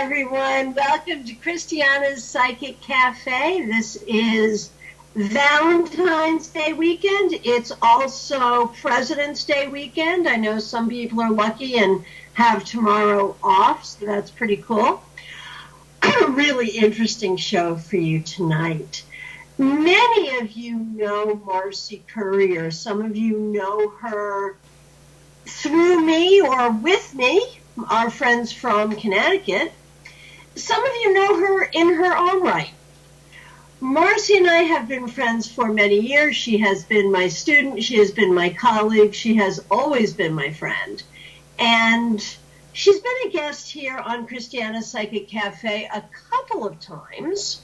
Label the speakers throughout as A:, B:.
A: everyone. Welcome to Christiana's Psychic Cafe. This is Valentine's Day weekend. It's also President's Day weekend. I know some people are lucky and have tomorrow off, so that's pretty cool. A really interesting show for you tonight. Many of you know Marcy Currier. Some of you know her through me or with me, our friends from Connecticut. Some of you know her in her own right. Marcy and I have been friends for many years. She has been my student. She has been my colleague. She has always been my friend. And she's been a guest here on Christiana's Psychic Cafe a couple of times.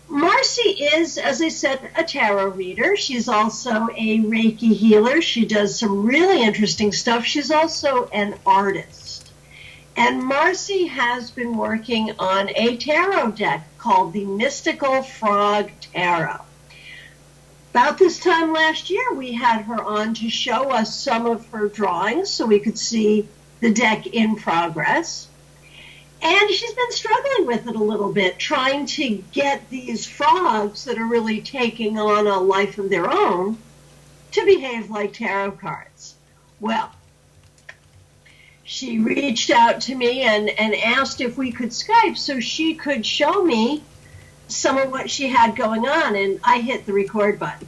A: Marcy is, as I said, a tarot reader. She's also a Reiki healer. She does some really interesting stuff. She's also an artist. And Marcy has been working on a tarot deck called the Mystical Frog Tarot. About this time last year, we had her on to show us some of her drawings so we could see the deck in progress. And she's been struggling with it a little bit, trying to get these frogs that are really taking on a life of their own to behave like tarot cards. Well, she reached out to me and asked if we could Skype so she could show me some of what she had going on, and I hit the record button.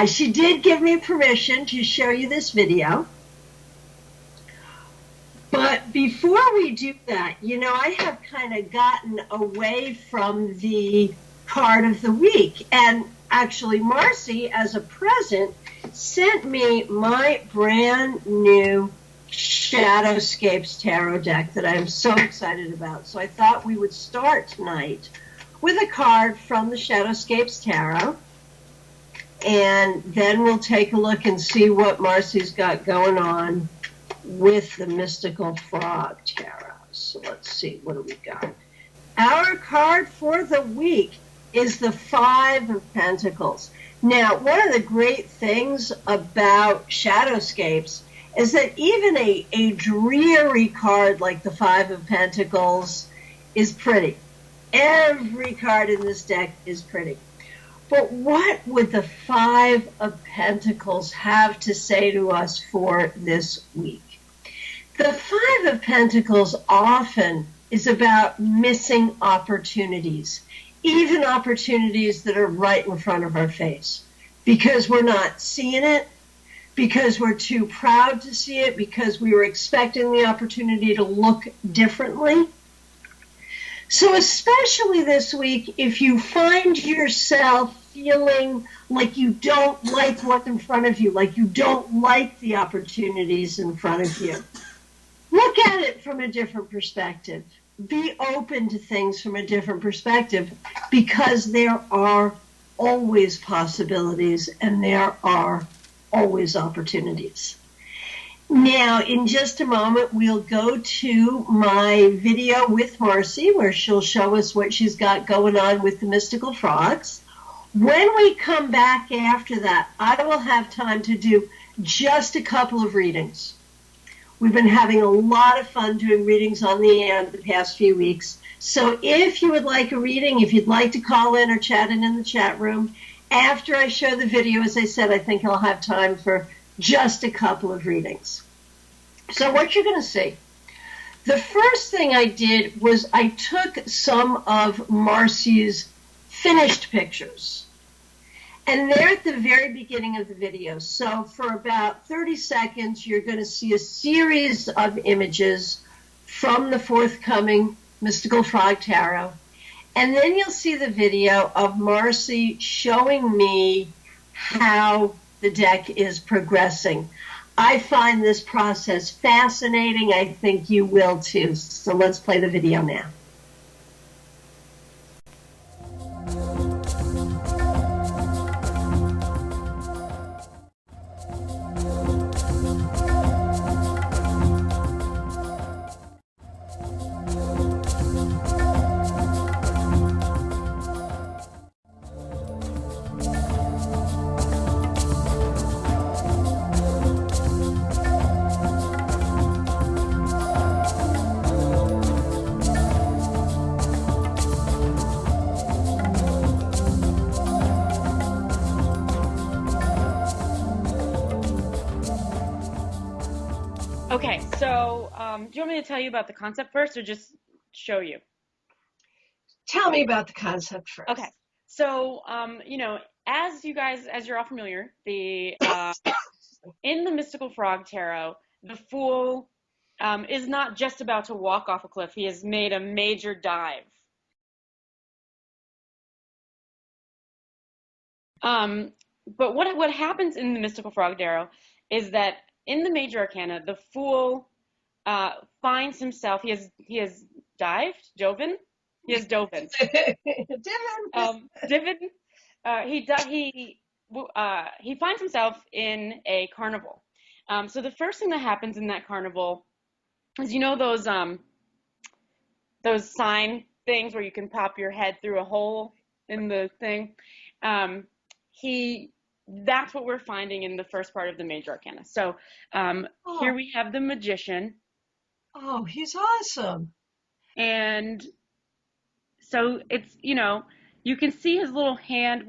A: She did give me permission to show you this video. But before we do that, you know, I have kind of gotten away from the card of the week. And actually, Marcy, as a present, sent me my brand new Shadowscapes tarot deck that I'm so excited about. So I thought we would start tonight with a card from the Shadowscapes tarot. And then we'll take a look and see what Marcy's got going on with the Mystical Frog Tarot. So let's see, what do we got? Our card for the week is the Five of Pentacles. Now, one of the great things about Shadowscapes is that even a dreary card like the Five of Pentacles is pretty. Every card in this deck is pretty. But what would the Five of Pentacles have to say to us for this week? The Five of Pentacles often is about missing opportunities, even opportunities that are right in front of our face, because we're not seeing it, because we're too proud to see it, because we were expecting the opportunity to look differently. So especially this week, if you find yourself feeling like you don't like what's in front of you, like you don't like the opportunities in front of you, look at it from a different perspective. Be open to things from a different perspective, because there are always possibilities and there are always opportunities. Now, in just a moment, we'll go to my video with Marcy, where she'll show us what she's got going on with the mystical frogs. When we come back after that, I will have time to do just a couple of readings. We've been having a lot of fun doing readings on the air the past few weeks. So if you would like a reading, if you'd like to call in or chat in the chat room, after I show the video, as I said, I think I'll have time for just a couple of readings. So what you're going to see, the first thing I did was I took some of Marcy's finished pictures. And they're at the very beginning of the video. So for about 30 seconds, you're going to see a series of images from the forthcoming Mystical Frog Tarot. And then you'll see the video of Marcy showing me how the deck is progressing. I find this process fascinating. I think you will too. So let's play the video now.
B: do you want me to tell you about the concept first or just show you?
A: Tell me about the concept
B: Okay.
A: first.
B: So, as you're all familiar, in the Mystical Frog Tarot, the Fool is not just about to walk off a cliff. He has made a major dive. But what happens in the Mystical Frog Tarot is that in the Major Arcana, the Fool finds himself. He has Joven. He has Doven. Divin. He finds himself in a carnival. So the first thing that happens in that carnival is those sign things where you can pop your head through a hole in the thing. Um, he That's what we're finding in the first part of the Major Arcana. So here we have the Magician.
A: Oh, he's awesome.
B: And so it's, you can see his little hand.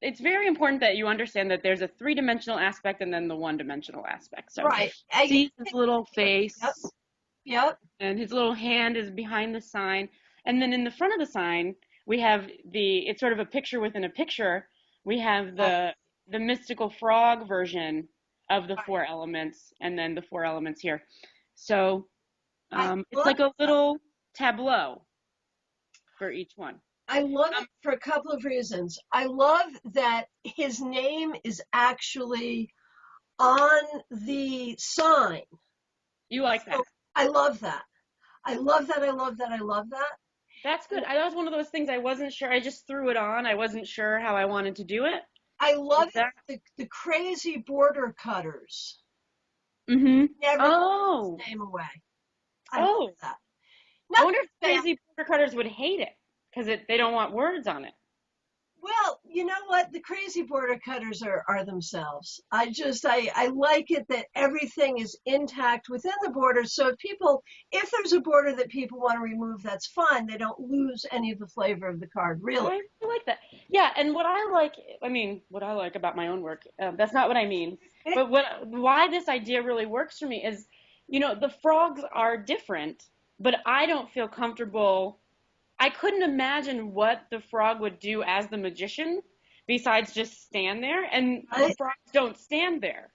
B: It's very important that you understand that there's a three-dimensional aspect and then the one-dimensional aspect. So
A: Right.
B: see his little face.
A: Yep.
B: And his little hand is behind the sign. And then in the front of the sign, we have it's sort of a picture within a picture. We have the mystical frog version of the four elements and then the four elements here. So it's like a little tableau for each one.
A: I love it for a couple of reasons. I love that his name is actually on the sign.
B: You like that?
A: I love that. I love that. I love that. I love that.
B: That's good. That was one of those things I wasn't sure. I just threw it on. I wasn't sure how I wanted to do it.
A: I love it. The crazy border cutters.
B: Mm-hmm.
A: Never put his name away. I love that.
B: I wonder if crazy border cutters would hate it because they don't want words on it.
A: Well, you know what? The crazy border cutters are themselves. I like it that everything is intact within the border. So if there's a border that people want to remove, that's fine. They don't lose any of the flavor of the card, really.
B: I like that. Yeah, and what I like about my own work, that's not what I mean. But why this idea really works for me is, the frogs are different, but I don't feel comfortable. I couldn't imagine what the frog would do as the magician besides just stand there, and the frogs don't stand there.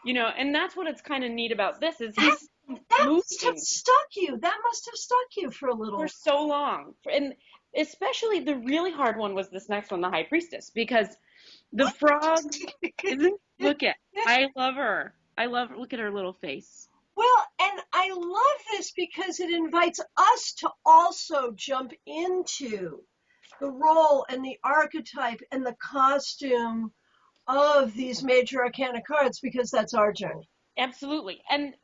B: And that's what it's kind of neat about this is he's
A: that must have stuck you. That must have stuck you for a little.
B: For so long. And especially the really hard one was this next one, the High Priestess, because the frog I love her. Look at her little face.
A: Well, and I love this because it invites us to also jump into the role and the archetype and the costume of these major arcana cards because that's our journey.
B: Absolutely. And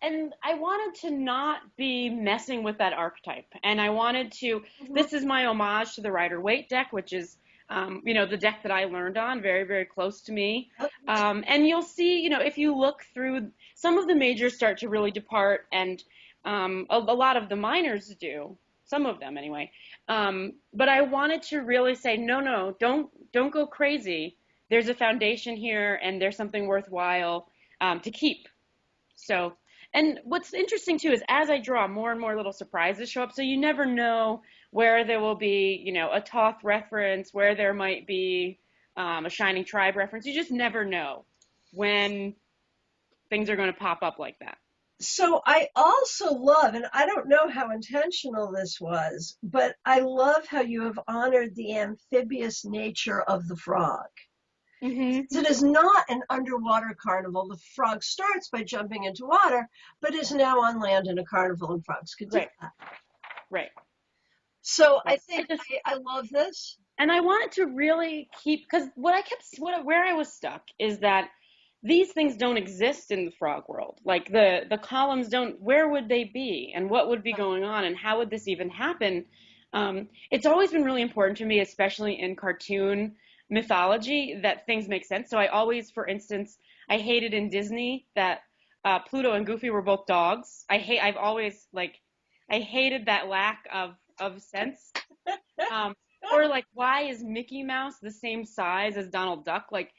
B: I wanted to not be messing with that archetype. And I wanted to, this is my homage to the Rider-Waite deck, which is, the deck that I learned on, very, very close to me. And you'll see, if you look through, some of the majors start to really depart, and a lot of the minors do, some of them anyway. But I wanted to really say, no, don't go crazy. There's a foundation here, and there's something worthwhile to keep. So, and what's interesting too is as I draw, more and more little surprises show up. So you never know where there will be, a Thoth reference, where there might be a Shining Tribe reference. You just never know when things are going to pop up like that.
A: So I also love, and I don't know how intentional this was, but I love how you have honored the amphibious nature of the frog. Mm-hmm. It is not an underwater carnival. The frog starts by jumping into water, but is now on land in a carnival, and frogs could do that.
B: Right.
A: So I think I love this.
B: And I wanted to really keep, because where I was stuck is that these things don't exist in the frog world. Like the columns where would they be, and what would be going on, and how would this even happen? It's always been really important to me, especially in cartoon mythology, that things make sense. So I always, for instance, I hated in Disney that Pluto and Goofy were both dogs. I hated that lack of sense. Or like, why is Mickey Mouse the same size as Donald Duck? Like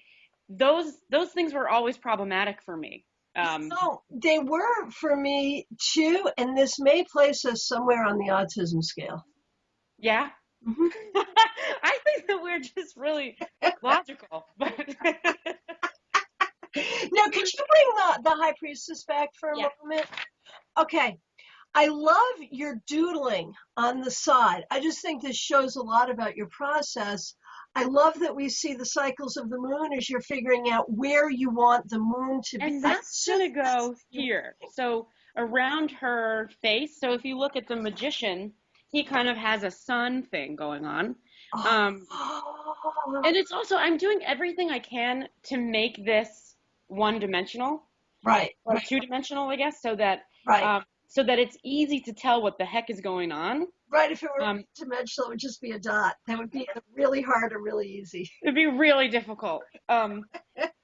B: those things were always problematic for me.
A: They were for me too, and this may place us somewhere on the autism scale.
B: Yeah.
A: Mhm.
B: I think that we're just really logical. But
A: Now, could you bring the high priestess back for a
B: yeah.
A: moment? Okay. I love your doodling on the side. I just think this shows a lot about your process. I love that we see the cycles of the moon as you're figuring out where you want the moon to be.
B: And that's going to go here. So around her face. So if you look at the magician, he kind of has a sun thing going on.
A: Oh,
B: And it's also, I'm doing everything I can to make this one-dimensional
A: right,
B: or two-dimensional, I guess,
A: right.
B: so that it's easy to tell what the heck is going on.
A: Right, if it were dimensional, it would just be a dot. That would be really hard or really easy.
B: It'd be really difficult. And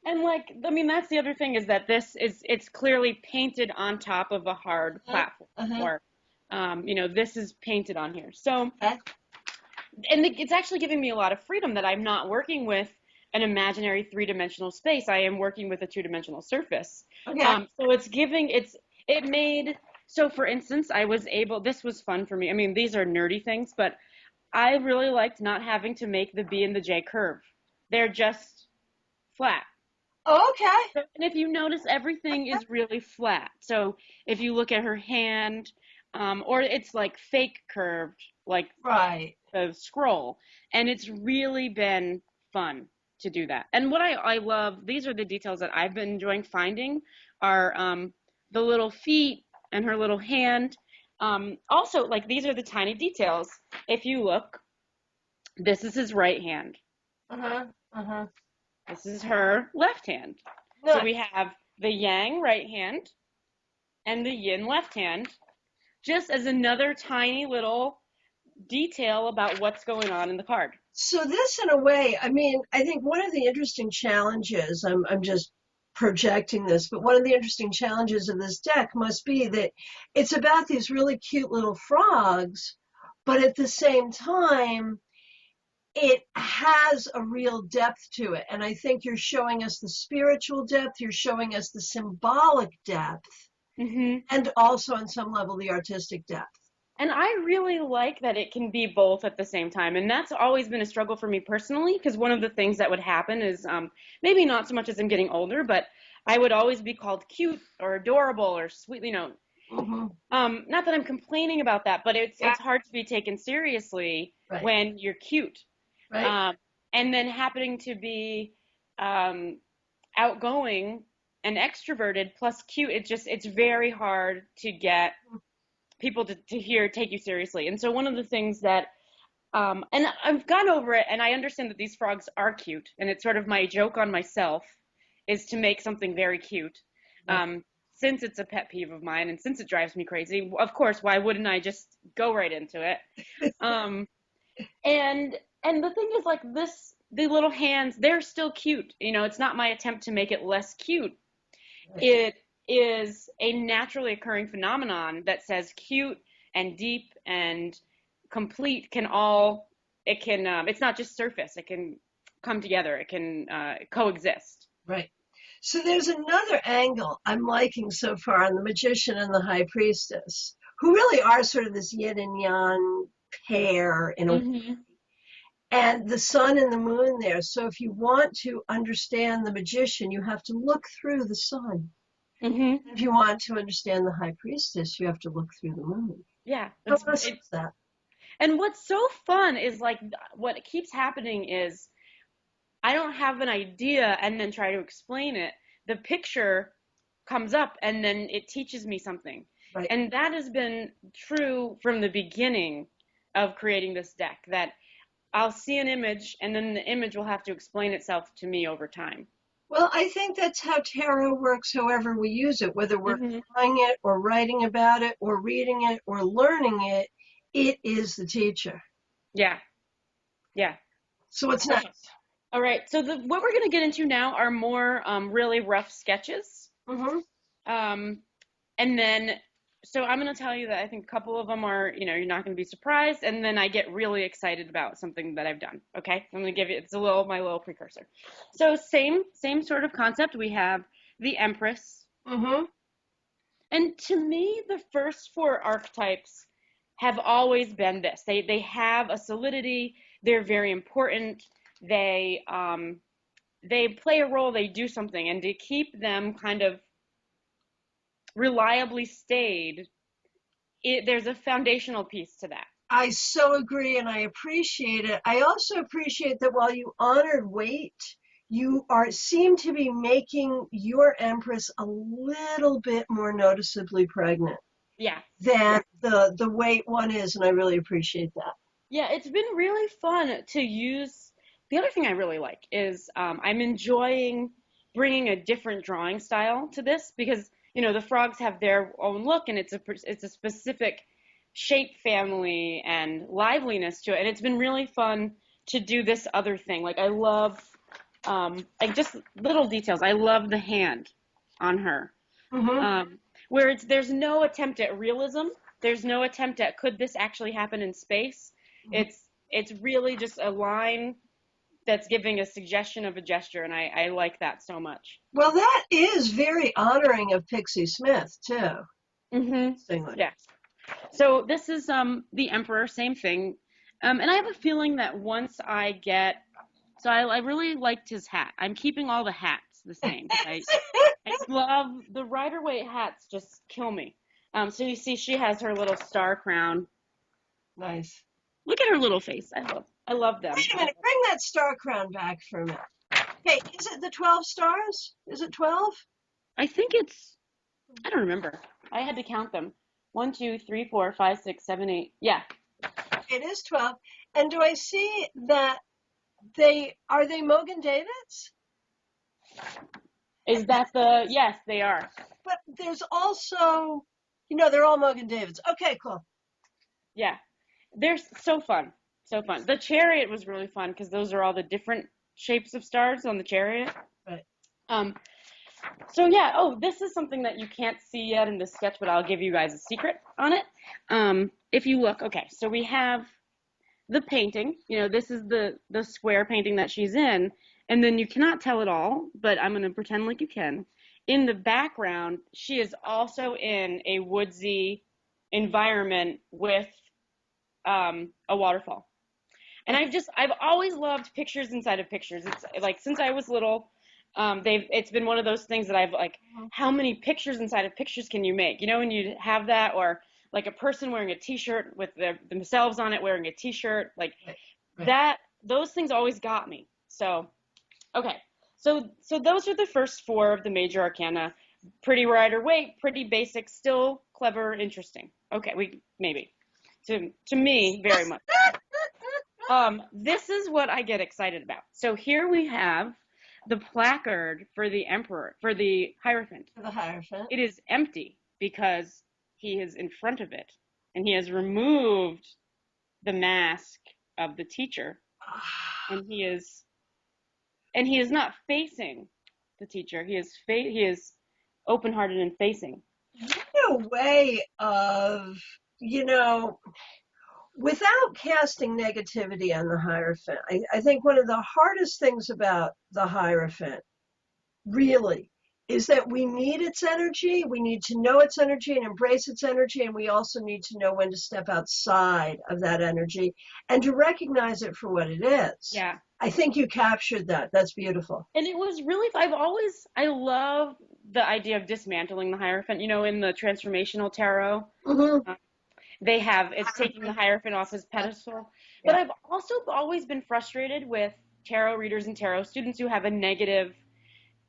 B: like, I mean, that's the other thing is that it's clearly painted on top of a hard platform, or, this is painted on here. So, and it's actually giving me a lot of freedom that I'm not working with an imaginary three-dimensional space. I am working with a two-dimensional surface.
A: Okay.
B: So so for instance, this was fun for me. I mean, these are nerdy things, but I really liked not having to make the B and the J curve. They're just flat.
A: Okay.
B: And if you notice, everything is really flat. So if you look at her hand, or it's like fake curved, like
A: right.
B: The scroll. And it's really been fun to do that. And what I love, these are the details that I've been enjoying finding, are the little feet and her little hand. Also, like, these are the tiny details. If you look, this is his right hand. This is her left hand.
A: Nice.
B: So we have the yang right hand and the yin left hand, just as another tiny little detail about what's going on in the card.
A: So this, in a way, I mean, I think one of the interesting challenges, I'm just projecting this, but one of the interesting challenges of this deck must be that it's about these really cute little frogs, but at the same time, it has a real depth to it. And I think you're showing us the spiritual depth, you're showing us the symbolic depth, and also on some level the artistic depth.
B: And I really like that it can be both at the same time. And that's always been a struggle for me personally, because one of the things that would happen is, maybe not so much as I'm getting older, but I would always be called cute or adorable or sweet, not that I'm complaining about that, but it's hard to be taken seriously when you're cute. Right. And then happening to be outgoing and extroverted plus cute, it's very hard to get people to take you seriously. And so one of the things that, and I've gone over it, and I understand that these frogs are cute, and it's sort of my joke on myself is to make something very cute. Since it's a pet peeve of mine, and since it drives me crazy, of course, why wouldn't I just go right into it? And the thing is, like, the little hands, they're still cute. It's not my attempt to make it less cute. It is a naturally occurring phenomenon that says cute and deep and complete it's not just surface. It can come together. It can coexist.
A: Right. So there's another angle I'm liking so far on the magician and the high priestess, who really are sort of this yin and yang pair in a way. And the sun and the moon there. So if you want to understand the magician, you have to look through the sun. If you want to understand the high priestess, you have to look through the moon.
B: Yeah.
A: It's that.
B: And what's so fun is, like, what keeps happening is I don't have an idea and then try to explain it. The picture comes up and then it teaches me something. Right. And that has been true from the beginning of creating this deck, that I'll see an image and then the image will have to explain itself to me over time.
A: Well, I think that's how tarot works, however we use it, whether we're drawing it or writing about it or reading it or learning it, it is the teacher.
B: Yeah. Yeah.
A: So what's next?
B: All right. So what we're going to get into now are more really rough sketches. And then, so I'm going to tell you that I think a couple of them are, you're not going to be surprised. And then I get really excited about something that I've done. Okay. I'm going to give you, my little precursor. So same sort of concept. We have the Empress
A: Mm-hmm.
B: And to me, the first four archetypes have always been this. They have a solidity. They're very important. They play a role. They do something, and to keep them kind of reliably stayed, there's a foundational piece to that.
A: I so agree, and I appreciate it. I also appreciate that while you honored weight, you are seem to be making your Empress a little bit more noticeably pregnant
B: Yeah,
A: than
B: yeah.
A: the weight one is, and I really appreciate that.
B: Yeah, it's been really fun to use. The other thing I really like is I'm enjoying bringing a different drawing style to this because the frogs have their own look and it's a specific shape family and liveliness to it, and it's been really fun to do this other thing. Like I love like just little details. I love the hand on her,
A: Mm-hmm.
B: where there's no attempt at realism. There's no attempt at could this actually happen in space. It's really just a line that's giving a suggestion of a gesture, and I like that so much.
A: Well, that is very honoring of Pixie Smith too.
B: Mm-hmm.
A: Interestingly.
B: Yeah. So this is the Emperor, same thing. And I have a feeling that once I get, so I really liked his hat. I'm keeping all the hats the same. I love the Rider-Waite hats. Just kill me. So you see, she has her little star crown.
A: Nice.
B: Look at her little face. I love them.
A: Wait a minute, bring that star crown back for a minute. Hey, is it the 12 stars? Is it 12?
B: I think I don't remember. I had to count them. 1, 2, 3, 4, 5, 6, 7, 8. Yeah.
A: It is 12. And do I see that are they Mogan Davids?
B: Is that yes, they are.
A: But there's also, they're all Mogan Davids. Okay, cool.
B: Yeah. They're so fun. So fun. The chariot was really fun because those are all the different shapes of stars on the chariot.
A: Right.
B: So yeah, this is something that you can't see yet in this sketch, but I'll give you guys a secret on it. If you look, okay, so we have the painting. This is the square painting that she's in, and then you cannot tell it all, but I'm going to pretend like you can. In the background, she is also in a woodsy environment with a waterfall. And I've always loved pictures inside of pictures. It's like since I was little, it's been one of those things that I've like, how many pictures inside of pictures can you make? When you have that, or like a person wearing a T-shirt with themselves on it, wearing a T-shirt, like
A: Right.
B: that. Those things always got me. So, okay, so those are the first four of the major arcana. Pretty Rider-Waite, pretty basic, still clever, interesting. Okay, maybe to me very much. This is what I get excited about. So here we have the placard for the Emperor, for the Hierophant.
A: The Hierophant.
B: It is empty because he is in front of it, and he has removed the mask of the teacher, and he is not facing the teacher. He is open-hearted and facing.
A: A way of, without casting negativity on the Hierophant, I think one of the hardest things about the Hierophant really is that we need its energy. We need to know its energy and embrace its energy. And we also need to know when to step outside of that energy and to recognize it for what it is.
B: Yeah.
A: I think you captured that. That's beautiful.
B: And it was really, I love the idea of dismantling the Hierophant. In the transformational tarot, it's taking the Hierophant off his pedestal. But I've also always been frustrated with tarot readers and tarot students who have a negative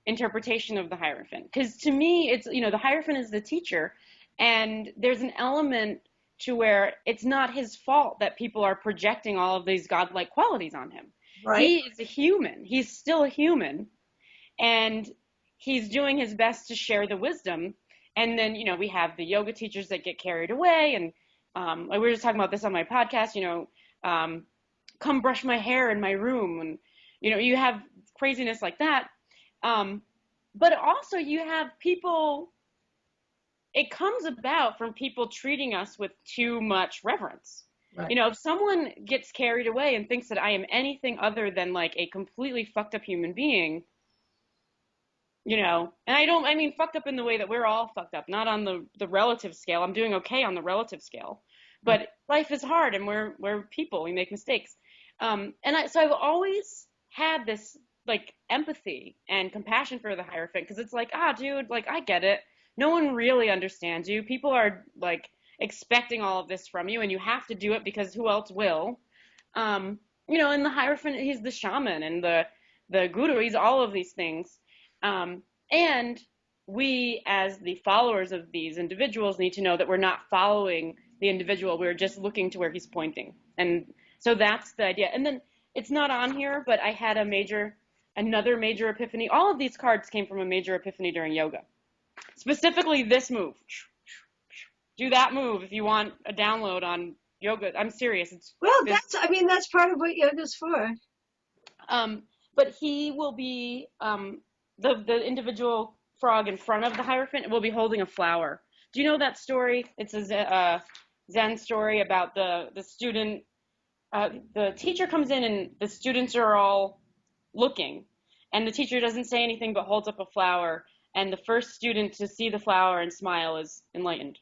B: interpretation of the Hierophant. Because to me, it's, the Hierophant is the teacher, and there's an element to where it's not his fault that people are projecting all of these godlike qualities on him.
A: Right.
B: He is a human. He's still a human, and he's doing his best to share the wisdom. And then, we have the yoga teachers that get carried away, and we were just talking about this on my podcast, come brush my hair in my room, and, you have craziness like that. But also you have people, it comes about from people treating us with too much reverence. Right. If someone gets carried away and thinks that I am anything other than like a completely fucked up human being, and I mean, fucked up in the way that we're all fucked up, not on the relative scale. I'm doing okay on the relative scale, but life is hard and we're people, we make mistakes. So I've always had this like empathy and compassion for the Hierophant, because it's like, dude, like I get it. No one really understands you. People are like expecting all of this from you, and you have to do it because who else will? And the Hierophant, he's the shaman, and the guru, he's all of these things. And we, as the followers of these individuals, need to know that we're not following the individual. We're just looking to where he's pointing. And so that's the idea. And then it's not on here, but I had another major epiphany. All of these cards came from a major epiphany during yoga. Specifically this move. Do that move if you want a download on yoga. I'm serious.
A: That's part of what yoga's for.
B: But he will be, the individual frog in front of the Hierophant will be holding a flower. Do you know that story? It's a Zen story about the student. The teacher comes in and the students are all looking, and the teacher doesn't say anything but holds up a flower, and the first student to see the flower and smile is enlightened.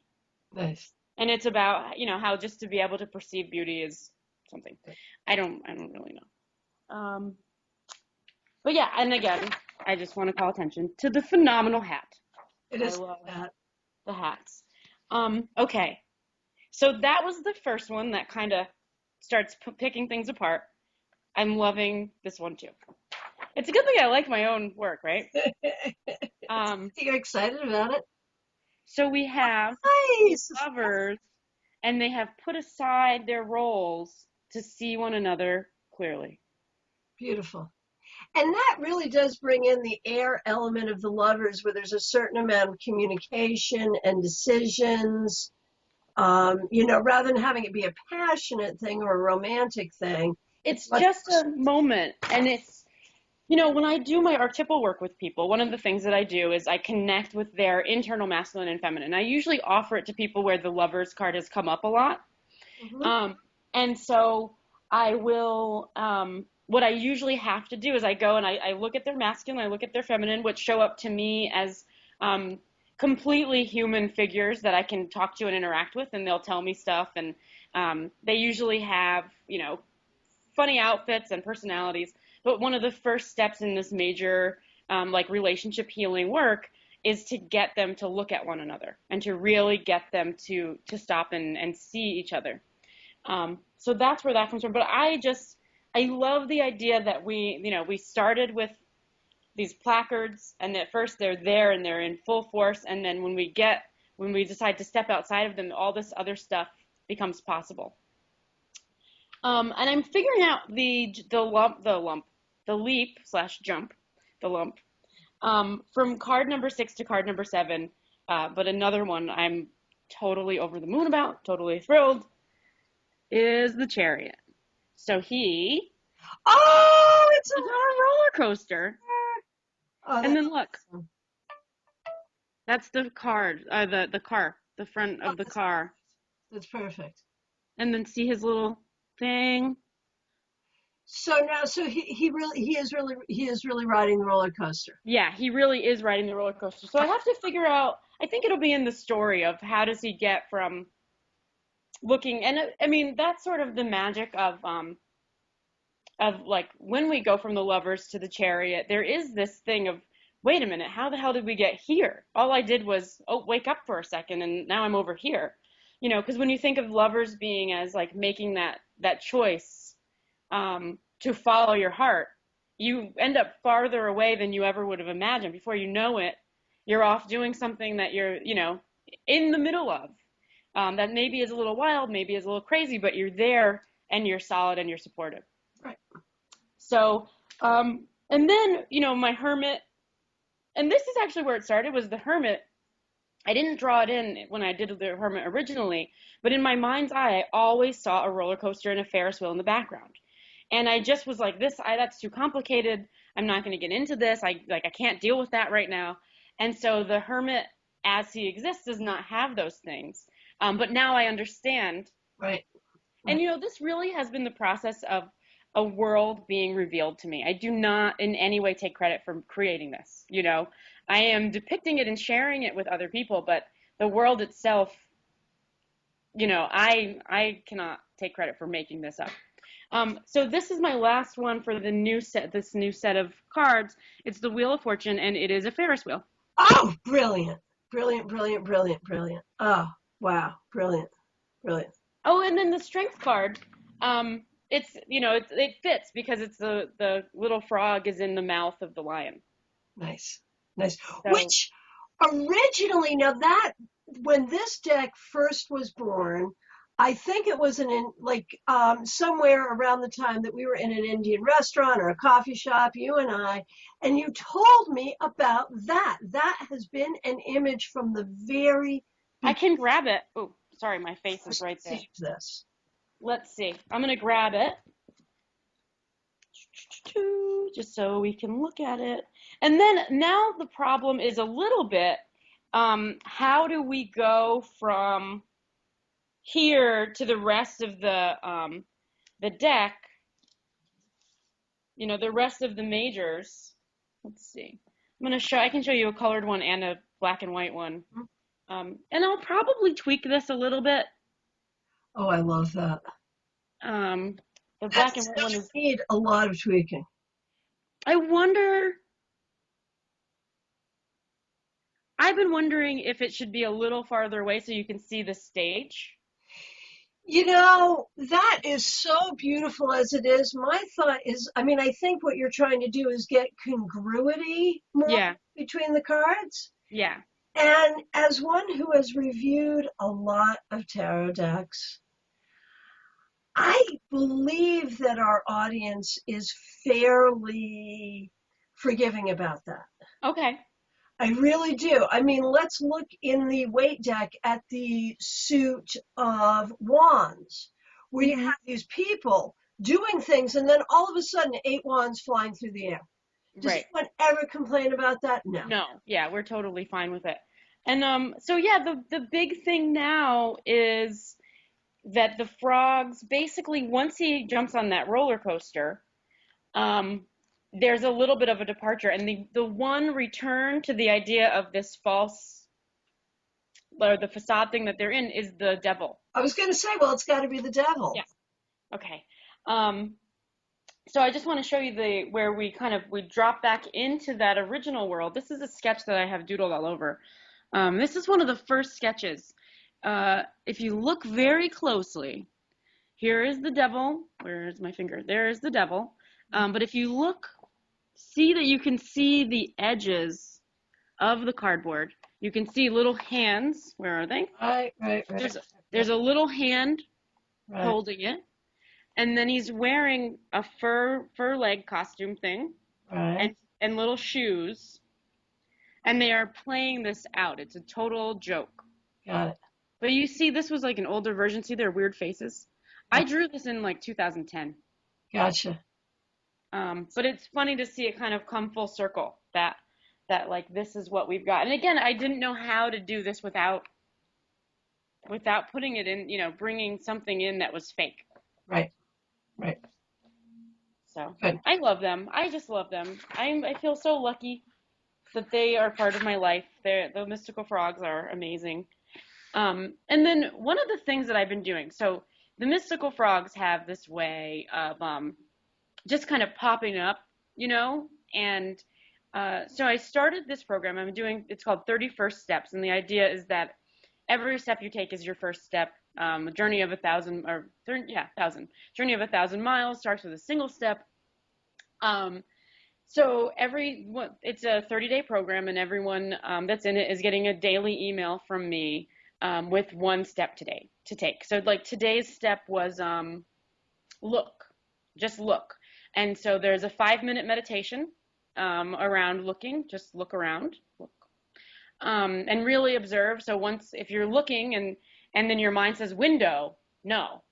A: Nice.
B: And it's about, how just to be able to perceive beauty is something. I don't really know. But yeah, and again, I just want to call attention to the phenomenal hat.
A: It is
B: the hats. Okay. So that was the first one that kind of starts picking things apart. I'm loving this one too. It's a good thing I like my own work, right?
A: You're excited about it?
B: So we have lovers, and they have put aside their roles to see one another clearly.
A: Beautiful. And that really does bring in the air element of the lovers, where there's a certain amount of communication and decisions, rather than having it be a passionate thing or a romantic thing.
B: It's just a moment. And it's, when I do my archetypal work with people, one of the things that I do is I connect with their internal masculine and feminine. I usually offer it to people where the lovers card has come up a lot. Mm-hmm. And so I will, what I usually have to do is I go and I look at their masculine, I look at their feminine, which show up to me as completely human figures that I can talk to and interact with, and they'll tell me stuff. And they usually have, funny outfits and personalities. But one of the first steps in this major relationship healing work is to get them to look at one another and to really get them to stop and see each other. So that's where that comes from. But I love the idea that we started with these placards, and at first they're there and they're in full force, and then when we decide to step outside of them, all this other stuff becomes possible. And I'm figuring out the leap/jump, the lump, from card number 6 to card number 7. But another one I'm totally over the moon about, totally thrilled, is the Chariot. So it's a roller coaster. And then look, that's the card, the car, the front of the car.
A: That's perfect.
B: And then see his little thing.
A: So he is really riding the roller coaster.
B: Yeah, he really is riding the roller coaster. So I have to figure out, I think it'll be in the story of how does he get from looking, and I mean, that's sort of the magic of like when we go from the lovers to the Chariot, there is this thing of, wait a minute, how the hell did we get here? All I did was, wake up for a second, and now I'm over here. Because when you think of lovers being as like making that choice to follow your heart, you end up farther away than you ever would have imagined. Before you know it, you're off doing something that you're, in the middle of. That maybe is a little wild, maybe is a little crazy, but you're there and you're solid and you're supportive.
A: Right.
B: So, and then, my Hermit, and this is actually where it started, was the Hermit. I didn't draw it in when I did the Hermit originally, but in my mind's eye, I always saw a roller coaster and a Ferris wheel in the background. And I just was like, that's too complicated. I'm not going to get into this. I can't deal with that right now. And so the Hermit, as he exists, does not have those things. But now I understand.
A: Right.
B: And, this really has been the process of a world being revealed to me. I do not in any way take credit for creating this. I am depicting it and sharing it with other people, but the world itself, I cannot take credit for making this up. So this is my last one for this new set of cards. It's the Wheel of Fortune, and it is a Ferris wheel.
A: Oh, brilliant. Brilliant, brilliant, brilliant, brilliant. Oh, wow. Brilliant, brilliant.
B: Oh, and then the Strength card. It fits because it's the little frog is in the mouth of the lion.
A: Nice, nice.
B: So,
A: Which originally, now that when this deck first was born, I think it was somewhere around the time that we were in an Indian restaurant or a coffee shop, you and you told me about that. That has been an image from the very
B: I can grab it. Oh, sorry, my face is right there.
A: This.
B: Let's see. I'm gonna grab it just so we can look at it. And then now the problem is a little bit, how do we go from here to the rest of the deck, the rest of the majors. Let's see. I can show you a colored one and a black and white one. And I'll probably tweak this a little bit.
A: Oh, I love that.
B: The black and white one
A: need a lot of tweaking.
B: I've been wondering if it should be a little farther away so you can see the stage.
A: That is so beautiful as it is. My thought is, I think what you're trying to do is get congruity more between the cards.
B: Yeah.
A: And as one who has reviewed a lot of tarot decks, I believe that our audience is fairly forgiving about that.
B: Okay.
A: I really do. Let's look in the weight deck at the suit of wands, where you have these people doing things, and then all of a sudden, 8 wands flying through the air. Does anyone ever complain about that? No.
B: No. Yeah, we're totally fine with it. And the big thing now is that the frogs, basically, once he jumps on that roller coaster, there's a little bit of a departure, and the one return to the idea of this false, or the facade thing that they're in, is the devil.
A: I was going to say, well, it's got to be the devil.
B: Yeah. Okay. So I just want to show you where we drop back into that original world. This is a sketch that I have doodled all over. This is one of the first sketches. If you look very closely, here is the devil. Where is my finger? There is the devil. But if you look, see that you can see the edges of the cardboard. You can see little hands. Where are they?
A: Right.
B: There's a little hand holding it. And then he's wearing a fur leg costume thing.
A: Right.
B: And little shoes. And they are playing this out. It's a total joke.
A: Got it.
B: But you see, this was like an older version. See their weird faces? I drew this in 2010.
A: Gotcha.
B: But it's funny to see it kind of come full circle, that this is what we've got. And again, I didn't know how to do this without putting it in, bringing something in that was fake.
A: Right.
B: So
A: good.
B: I love them. I just love them. I feel so lucky that they are part of my life. The mystical frogs are amazing. And then one of the things that I've been doing, so the mystical frogs have this way of just kind of popping up, and so I started this program. It's called 31st Steps, and the idea is that every step you take is your first step. Journey of 1,000 Journey of 1,000 miles starts with a single step. So it's a 30-day program, and everyone that's in it is getting a daily email from me with one step today to take. So today's step was just look. And so there's a 5-minute meditation around looking. Just look around, and really observe. So if you're looking and then your mind says window, no,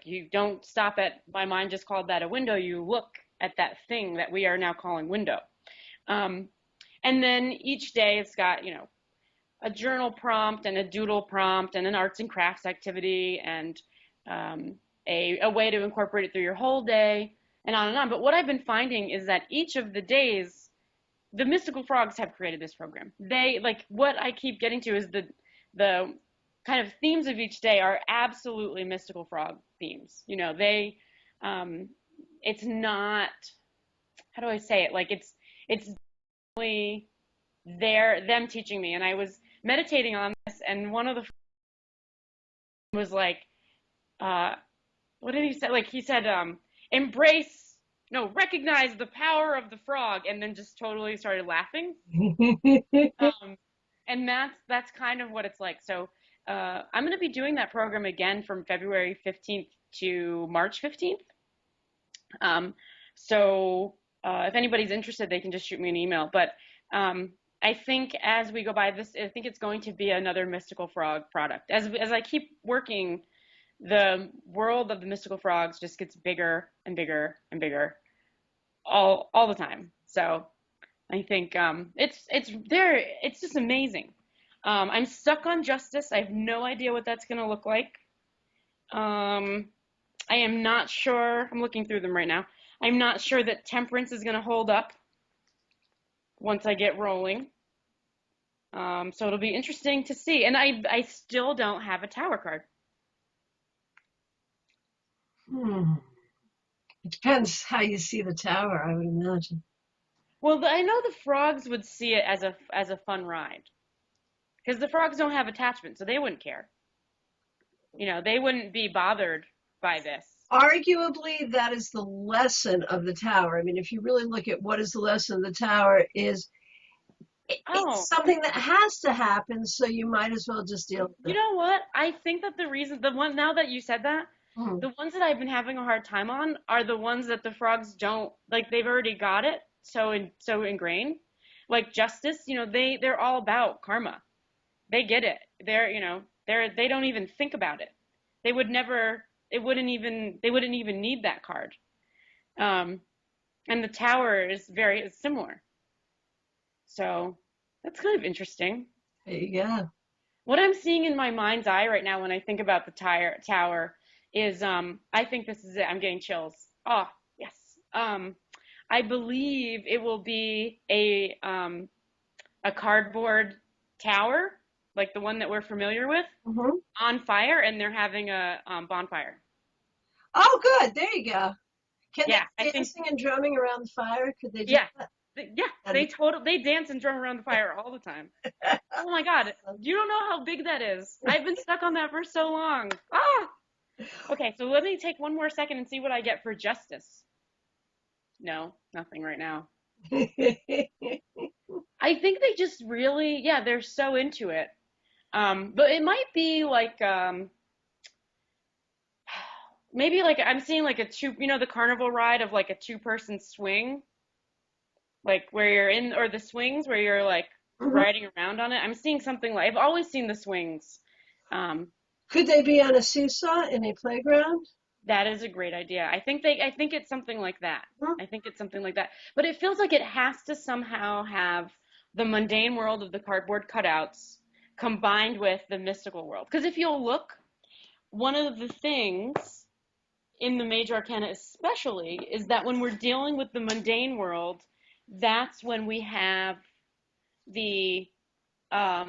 B: you don't stop at, my mind just called that a window. You look at that thing that we are now calling window. And then each day it's got, a journal prompt and a doodle prompt and an arts and crafts activity and a way to incorporate it through your whole day and on and on. But what I've been finding is that each of the days the mystical frogs have created this program. They, like, what I keep getting to is the kind of themes of each day are absolutely mystical frog themes. You know, it's not, how do I say it? Like, it's definitely them teaching me. And I was meditating on this, and one of the was like, uh, what did he say? Like, he said, embrace, no, recognize the power of the frog, and then just totally started laughing. And that's kind of what it's like. So I'm going to be doing that program again from February 15th to March 15th. So if anybody's interested, they can just shoot me an email. But I think as we go by this, I think it's going to be another mystical frog product. As I keep working, the world of the mystical frogs just gets bigger and bigger and bigger all the time. So I think it's just amazing. I'm stuck on justice. I have no idea what that's going to look like. I am not sure. I'm looking through them right now. I'm not sure that temperance is going to hold up once I get rolling. So it'll be interesting to see. And I still don't have a tower card.
A: It depends how you see the tower, I would imagine.
B: Well, I know the frogs would see it as a fun ride, because the frogs don't have attachment, so they wouldn't care. You know, they wouldn't be bothered by this.
A: Arguably, that is the lesson of the tower. I mean, if you really look at what is the lesson of the tower, it's something that has to happen, so you might as well just deal with it.
B: You know what? I think that now that you said that, the ones that I've been having a hard time on are the ones that the frogs don't, like, they've already got it so ingrained. Like justice, you know, they're all about karma. They get it. They don't even think about it. They wouldn't even need that card. And the tower is very similar. So that's kind of interesting.
A: There you go.
B: What I'm seeing in my mind's eye right now when I think about the tower is, I think this is it. I'm getting chills. Oh, yes. I believe it will be a cardboard tower, like the one that we're familiar with, on fire, and they're having a bonfire.
A: Oh, good. There you go. Can they dancing and drumming around the fire? Could they do that?
B: Yeah, they dance and drum around the fire all the time. Oh my God, you don't know how big that is. I've been stuck on that for so long. Ah! Okay, so let me take one more second and see what I get for justice. No, nothing right now. I think they just really, they're so into it. But it might be like, maybe like I'm seeing like the carnival ride of like a 2-person swing, like where you're in, or the swings where you're like riding around on it. I'm seeing something like, I've always seen the swings.
A: Could they be on a seesaw in a playground?
B: That is a great idea. I think it's something like that. I think it's something like that. But it feels like it has to somehow have the mundane world of the cardboard cutouts combined with the mystical world. Because if you'll look, one of the things in the major arcana especially is that when we're dealing with the mundane world, that's when we have the cutouts.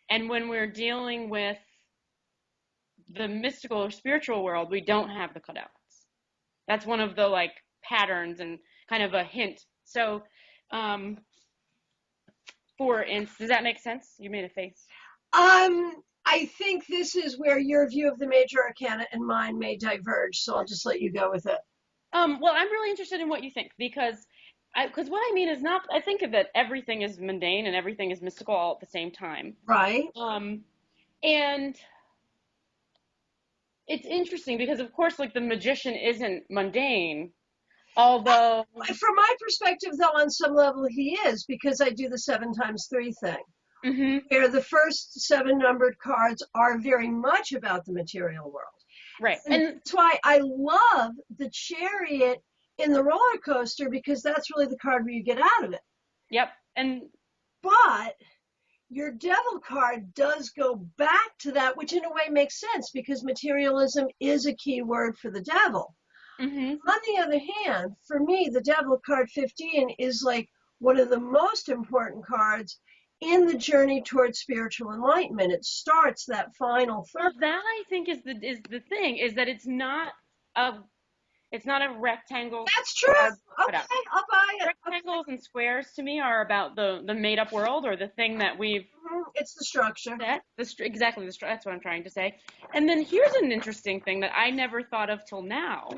B: And when we're dealing with the mystical or spiritual world, we don't have the cutouts. That's one of the like patterns and kind of a hint. So, for instance, does that make sense? You made a face.
A: I think this is where your view of the major arcana and mine may diverge, so I'll just let you go with it.
B: Well, I'm really interested in what you think, because what I mean is not, I think that everything is mundane and everything is mystical all at the same time.
A: Right.
B: And it's interesting because, of course, like the magician isn't mundane, although...
A: From my perspective, though, on some level he is, because I do the 7x3 thing, where the first 7 numbered cards are very much about the material world.
B: Right.
A: And that's why I love the chariot in the roller coaster, because that's really the card where you get out of it.
B: Yep.
A: But your devil card does go back to that, which in a way makes sense, because materialism is a key word for the devil.
B: Mm-hmm.
A: On the other hand, for me, the Devil card 15 is like one of the most important cards in the journey towards spiritual enlightenment. It starts that final
B: Well,
A: third.
B: that I think is the thing, is that a it's not a rectangle
A: That's true.
B: card
A: Okay,
B: cutout.
A: I'll buy it. Okay.
B: Rectangles and squares to me are about the made up world, or the thing that we've
A: It's the structure.
B: set. Exactly that's what I'm trying to say. And then here's an interesting thing that I never thought of till now.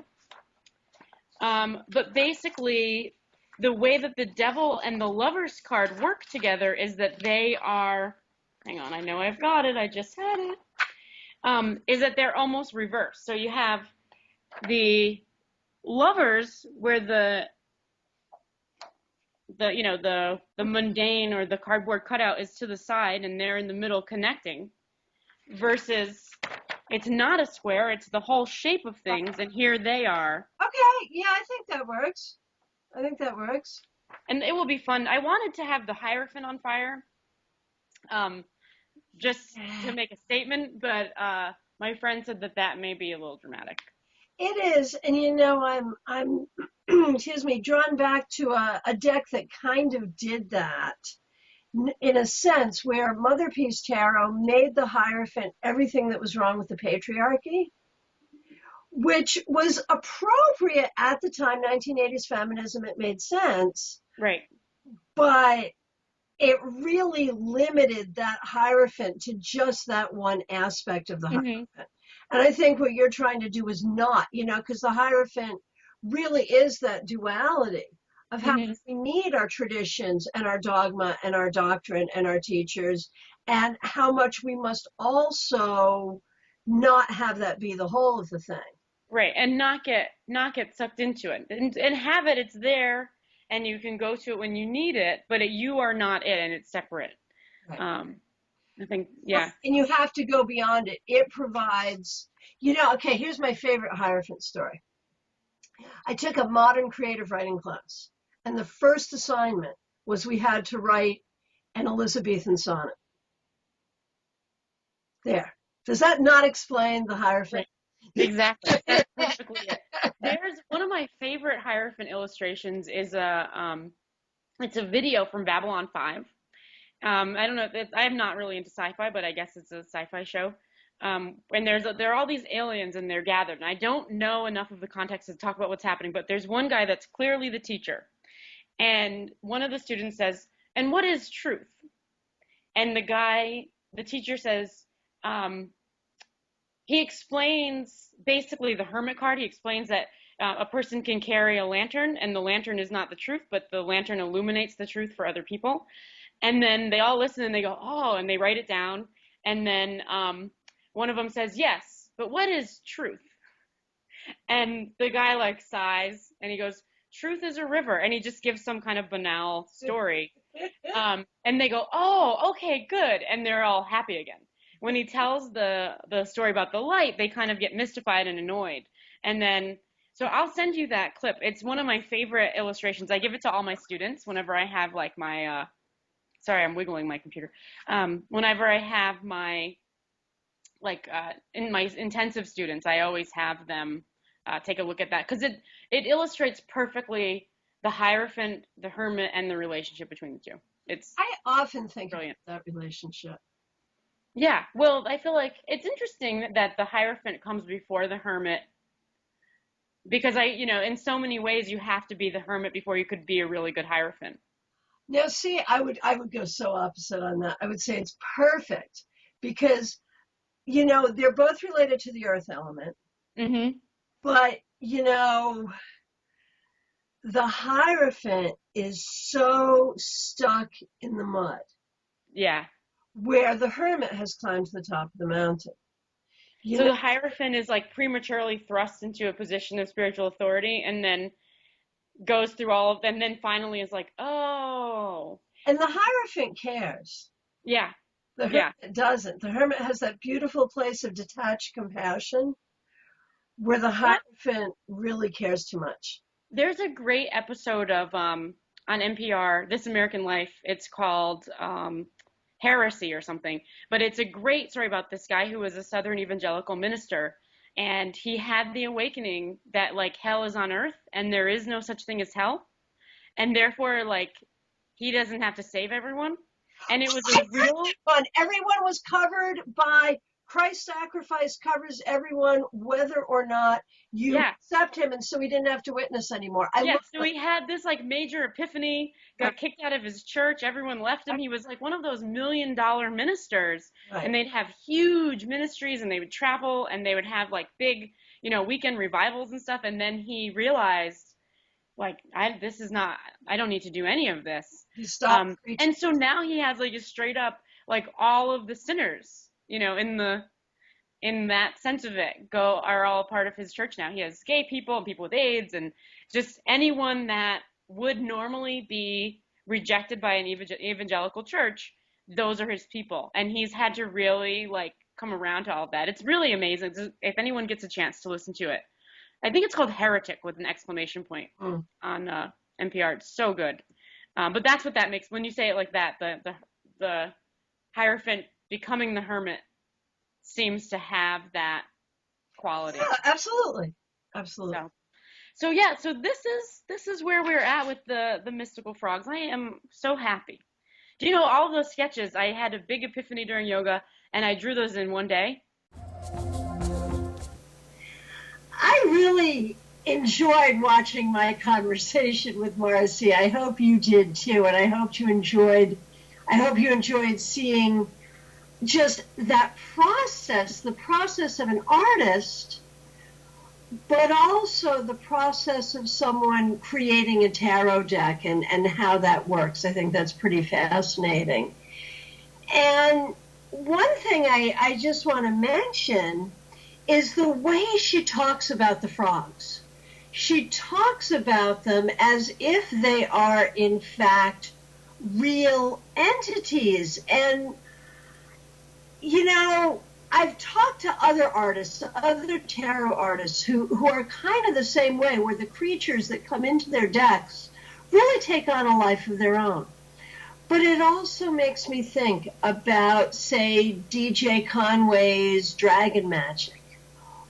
B: But basically, the way that the Devil and the Lovers card work together is that they are. Hang on, I know I've got it. I just had it. Is that they're almost reversed. So you have the Lovers, where the mundane or the cardboard cutout is to the side and they're in the middle connecting, versus it's not a square, it's the whole shape of things, and here they are.
A: Okay, yeah, I think that works.
B: And it will be fun. I wanted to have the Hierophant on fire, just to make a statement, but my friend said that may be a little dramatic.
A: It is, and I'm excuse me, drawn back to a deck that kind of did that in a sense, where Mother Peace Tarot made the Hierophant everything that was wrong with the patriarchy, which was appropriate at the time, 1980s feminism, it made sense.
B: Right.
A: But it really limited that Hierophant to just that one aspect of the Hierophant. And I think what you're trying to do is not, because the Hierophant really is that duality of how we need our traditions and our dogma and our doctrine and our teachers, and how much we must also not have that be the whole of the thing.
B: Right, and not get sucked into it, and have it. It's there, and you can go to it when you need it, but you are not it, and it's separate. Right. I think, yeah.
A: And you have to go beyond it. It provides, okay, here's my favorite Hierophant story. I took a modern creative writing class, and the first assignment was we had to write an Elizabethan sonnet. There. Does that not explain the Hierophant?
B: Exactly. That's perfectly it. There's one of my favorite Hierophant illustrations is it's a video from Babylon 5. I don't know, I'm not really into sci-fi, but I guess it's a sci-fi show. And there are all these aliens, and they're gathered. And I don't know enough of the context to talk about what's happening, but there's one guy that's clearly the teacher. And one of the students says, "And what is truth?" And the teacher says, he explains basically the Hermit card. He explains that a person can carry a lantern, and the lantern is not the truth, but the lantern illuminates the truth for other people. And then they all listen and they go, "Oh," and they write it down. And then one of them says, "Yes, but what is truth?" And the guy sighs and he goes, "Truth is a river." And he just gives some kind of banal story. And they go, "Oh, okay, good." And they're all happy again. When he tells the story about the light, they kind of get mystified and annoyed. And then, so I'll send you that clip. It's one of my favorite illustrations. I give it to all my students whenever I have my, sorry, I'm wiggling my computer. Whenever I have my, in my intensive students, I always have them take a look at that, because it illustrates perfectly the Hierophant, the Hermit, and the relationship between the two.
A: I often think brilliant about that relationship.
B: Yeah, well, I feel like it's interesting that the Hierophant comes before the Hermit, because in so many ways you have to be the Hermit before you could be a really good Hierophant.
A: Now, see, I would go so opposite on that. I would say it's perfect because, they're both related to the earth element.
B: Mm-hmm.
A: But, the Hierophant is so stuck in the mud.
B: Yeah.
A: Where the Hermit has climbed to the top of the mountain.
B: So the Hierophant is prematurely thrust into a position of spiritual authority, and then goes through all of them, and then finally is oh.
A: And the Hierophant cares.
B: Yeah.
A: The Hermit doesn't. The Hermit has that beautiful place of detached compassion where the Hierophant really cares too much.
B: There's a great episode of on NPR, This American Life. It's called Heresy or something, but it's a great story about this guy who was a Southern evangelical minister, and he had the awakening that like hell is on earth and there is no such thing as hell, and therefore like he doesn't have to save everyone. And it was a real
A: fun. Everyone was covered by Christ's sacrifice, covers everyone, whether or not you accept him, and so he didn't have to witness anymore.
B: So he had this like major epiphany, got kicked out of his church, everyone left him. He was like one of those $1 million ministers, and they'd have huge ministries, and they would travel, and they would have like big, weekend revivals and stuff. And then he realized, like, I don't need to do any of this.
A: He stopped
B: and so now he has like a straight up, like all of the sinners, in that sense of it, are all part of his church now. He has gay people and people with AIDS and just anyone that would normally be rejected by an evangelical church. Those are his people, and he's had to really like come around to all of that. It's really amazing. If anyone gets a chance to listen to it, I think it's called Heretic with an exclamation point on NPR. It's so good. But that's what that makes when you say it like that. The Hierophant becoming the hermit seems to have that quality.
A: Yeah, absolutely.
B: So this is where we're at with the mystical frogs. I am so happy. Do you know all of those sketches? I had a big epiphany during yoga, and I drew those in one day.
A: I really enjoyed watching my conversation with Marcy. I hope you did too, and I hope you enjoyed seeing just that process, the process of an artist, but also the process of someone creating a tarot deck and how that works. I think that's pretty fascinating. And one thing I just want to mention is the way she talks about the frogs. She talks about them as if they are, in fact, real entities. And, I've talked to other artists, other tarot artists who are kind of the same way, where the creatures that come into their decks really take on a life of their own. But it also makes me think about, say, DJ Conway's dragon magic,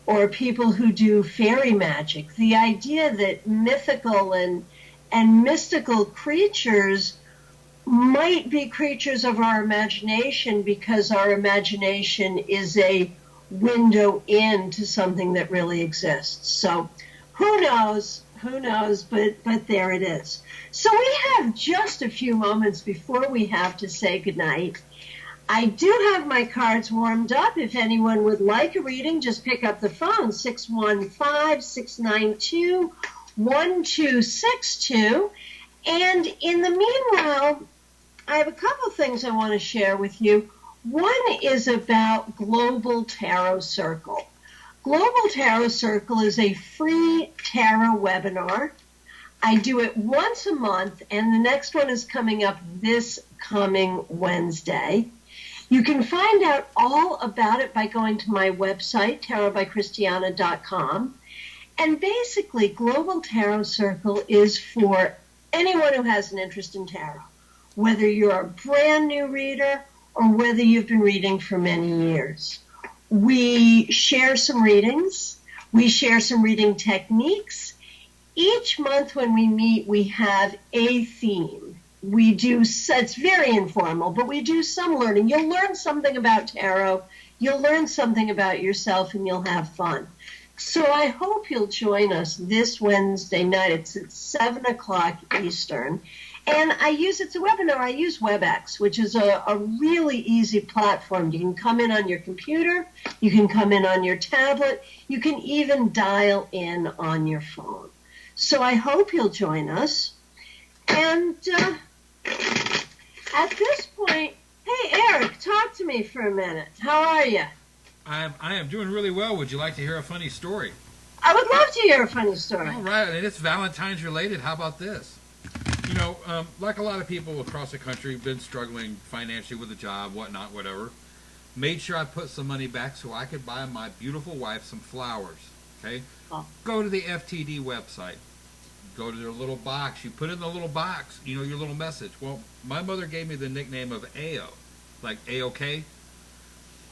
A: or people who do fairy magic. The idea that mythical and mystical creatures might be creatures of our imagination, because our imagination is a window into something that really exists. So who knows, but there it is. So we have just a few moments before we have to say goodnight. I do have my cards warmed up. If anyone would like a reading, just pick up the phone, 615-692-1262. And in the meanwhile, I have a couple things I want to share with you. One is about Global Tarot Circle. Global Tarot Circle is a free tarot webinar. I do it once a month, and the next one is coming up this coming Wednesday. You can find out all about it by going to my website, tarotbychristiana.com. And basically, Global Tarot Circle is for anyone who has an interest in tarot, whether you're a brand new reader or whether you've been reading for many years. We share some readings. We share some reading techniques. Each month when we meet, we have a theme. It's very informal, but we do some learning. You'll learn something about tarot, you'll learn something about yourself, and you'll have fun. So I hope you'll join us this Wednesday night. It's at 7 o'clock Eastern. And it's a webinar. I use WebEx, which is a really easy platform. You can come in on your computer. You can come in on your tablet. You can even dial in on your phone. So I hope you'll join us. And at this point, hey, Eric, talk to me for a minute. How are you?
C: I am doing really well. Would you like to hear a funny story?
A: I would love to hear a funny story.
C: All right, and it's Valentine's related. How about this? Like a lot of people across the country, been struggling financially with a job, whatnot, whatever. Made sure I put some money back so I could buy my beautiful wife some flowers. Okay?
A: Oh.
C: Go to the FTD website. Go to their little box. You put in the little box, your little message. Well, my mother gave me the nickname of AO, like A-OK.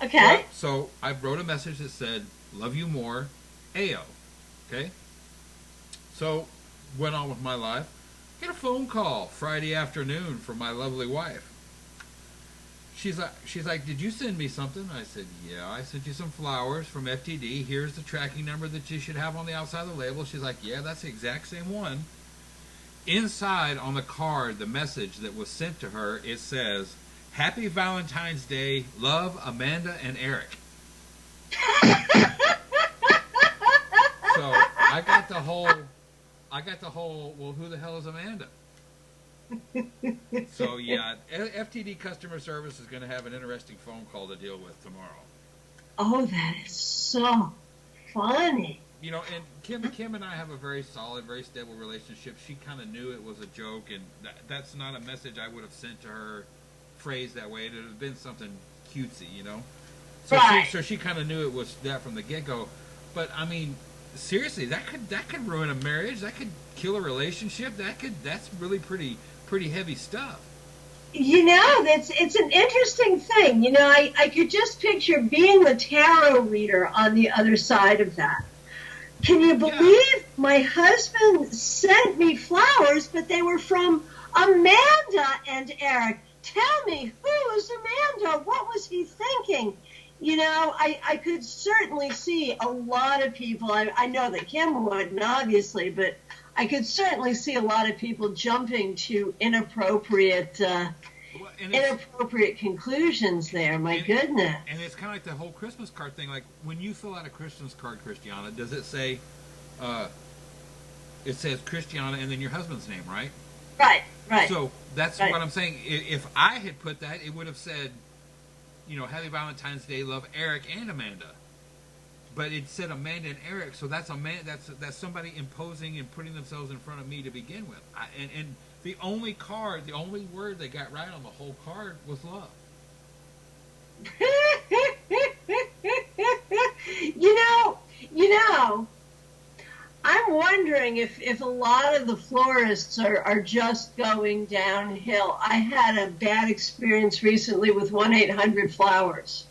A: Okay.
C: Well, so I wrote a message that said, "Love you more, Ayo." Okay. So went on with my life. Get a phone call Friday afternoon from my lovely wife. She's like, "Did you send me something?" I said, "Yeah, I sent you some flowers from FTD. Here's the tracking number that you should have on the outside of the label." She's like, "Yeah, that's the exact same one." Inside on the card, the message that was sent to her, it says, "Happy Valentine's Day, love, Amanda and Eric." So I got the whole, well, who the hell is Amanda? So yeah, FTD customer service is going to have an interesting phone call to deal with tomorrow.
A: Oh, that is so funny.
C: You know, and Kim and I have a very solid, very stable relationship. She kind of knew it was a joke, and that's not a message I would have sent to her phrased that way. It would have been something cutesy, you know. So
A: Right.
C: she kind of knew it was that from the get-go. But I mean, seriously, that could ruin a marriage. That could kill a relationship. That's really pretty heavy stuff.
A: You know, it's an interesting thing. You know, I could just picture being the tarot reader on the other side of that. Can you believe my husband sent me flowers, but they were from Amanda and Eric? Tell me, who's Amanda? What was he thinking? You know, I could certainly see a lot of people. I know that Kim wouldn't, obviously, but I could certainly see a lot of people jumping to inappropriate conclusions there. My goodness.
C: And it's kind of like the whole Christmas card thing. Like, when you fill out a Christmas card, Christiana, does it say, it says Christiana and then your husband's name, right?
A: Right.
C: So that's
A: Right.
C: what I'm saying. If I had put that, it would have said, you know, Happy Valentine's Day, love, Eric and Amanda. But it said Amanda and Eric, so that's that's somebody imposing and putting themselves in front of me to begin with. And the only word they got right on the whole card was love.
A: You know, I'm wondering if a lot of the florists are just going downhill. I had a bad experience recently with 1-800-Flowers.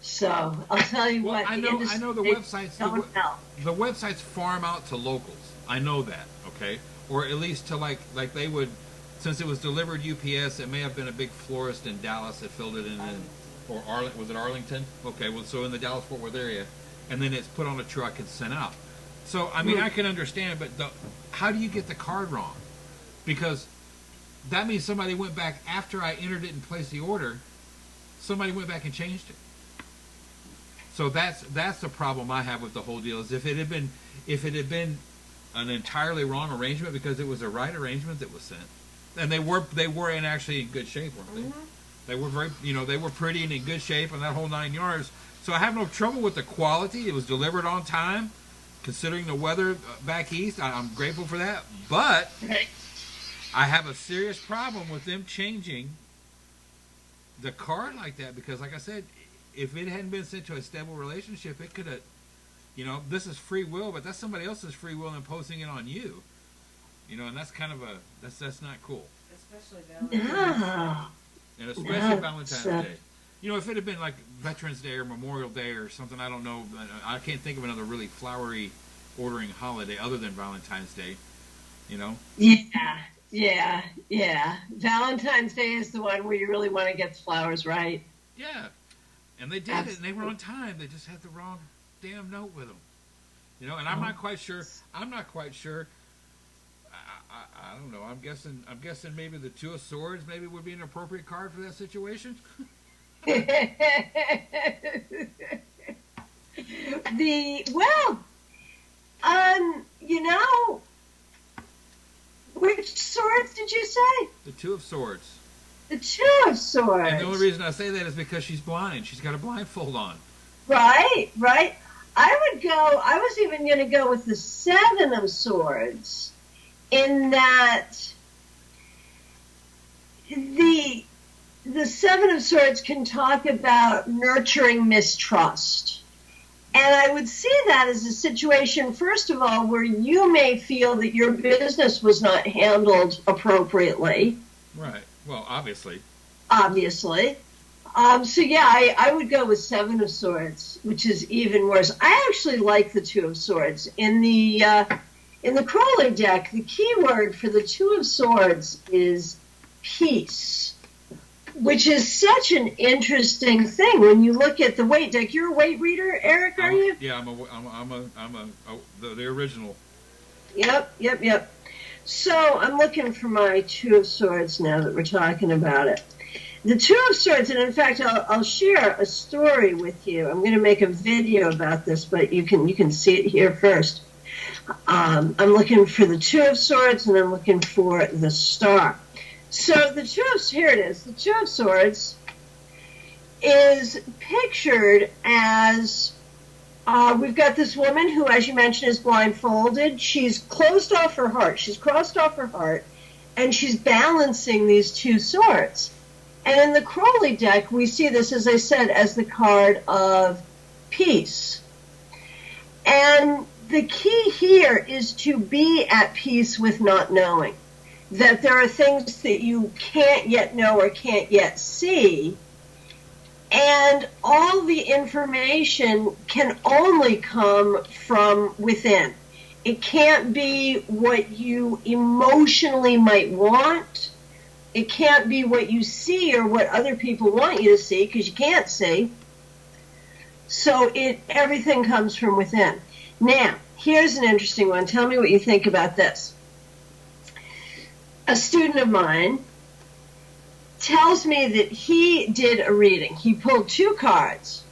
A: So I'll tell you what.
C: I know the websites. The websites farm out to locals. I know that. Okay, or at least to like they would, since it was delivered UPS. It may have been a big florist in Dallas that filled it in, or was it Arlington? Okay, well, so in the Dallas-Fort Worth area, and then it's put on a truck and sent out. So I mean, I can understand, but how do you get the card wrong? Because that means somebody went back after I entered it and placed the order. Somebody went back and changed it. So that's the problem I have with the whole deal. Is if it had been an entirely wrong arrangement because it was a right arrangement that was sent, and they were actually in good shape, weren't they? Mm-hmm. They were they were pretty and in good shape and that whole 9 yards. So I have no trouble with the quality. It was delivered on time, considering the weather back east. I'm grateful for that, but I have a serious problem with them changing the card like that because, like I said, if it hadn't been sent to a stable relationship, it could have, this is free will, but that's somebody else's free will imposing it on you. And that's kind of that's not cool.
D: Especially Valentine's Day.
C: And especially Valentine's Day. If it had been like Veterans Day or Memorial Day or something, I don't know. I can't think of another really flowery ordering holiday other than Valentine's Day.
A: Yeah. Valentine's Day is the one where you really want to get the flowers right.
C: Yeah. And they did it, and they were on time. They just had the wrong damn note with them. And I'm not quite sure. I don't know. I'm guessing maybe the Two of Swords maybe would be an appropriate card for that situation.
A: Which swords did you say?
C: The Two of Swords.
A: The Two of Swords.
C: And the only reason I say that is because she's blind. She's got a blindfold on.
A: Right. I was even going to go with the Seven of Swords, in that the Seven of Swords can talk about nurturing mistrust. And I would see that as a situation, first of all, where you may feel that your business was not handled appropriately.
C: Right. Well, obviously.
A: So yeah, I would go with Seven of Swords, which is even worse. I actually like the Two of Swords. In the Crowley deck, the key word for the Two of Swords is peace, which is such an interesting thing when you look at the Waite deck. You're a Waite reader, Eric, are you?
C: Yeah, the original.
A: Yep. So I'm looking for my Two of Swords now that we're talking about it. The Two of Swords, and in fact, I'll share a story with you. I'm going to make a video about this, but you can see it here first. I'm looking for the Two of Swords, and I'm looking for the Star. So here it is. The Two of Swords is pictured as we've got this woman who, as you mentioned, is blindfolded. She's closed off her heart. She's crossed off her heart, and she's balancing these two swords. And in the Crowley deck, we see this, as I said, as the card of peace. And the key here is to be at peace with not knowing. That there are things that you can't yet know or can't yet see. And all the information can only come from within. It can't be what you emotionally might want. It can't be what you see or what other people want you to see, because you can't see. So everything comes from within. Now, here's an interesting one. Tell me what you think about this. A student of mine tells me that he did a reading. He pulled two cards.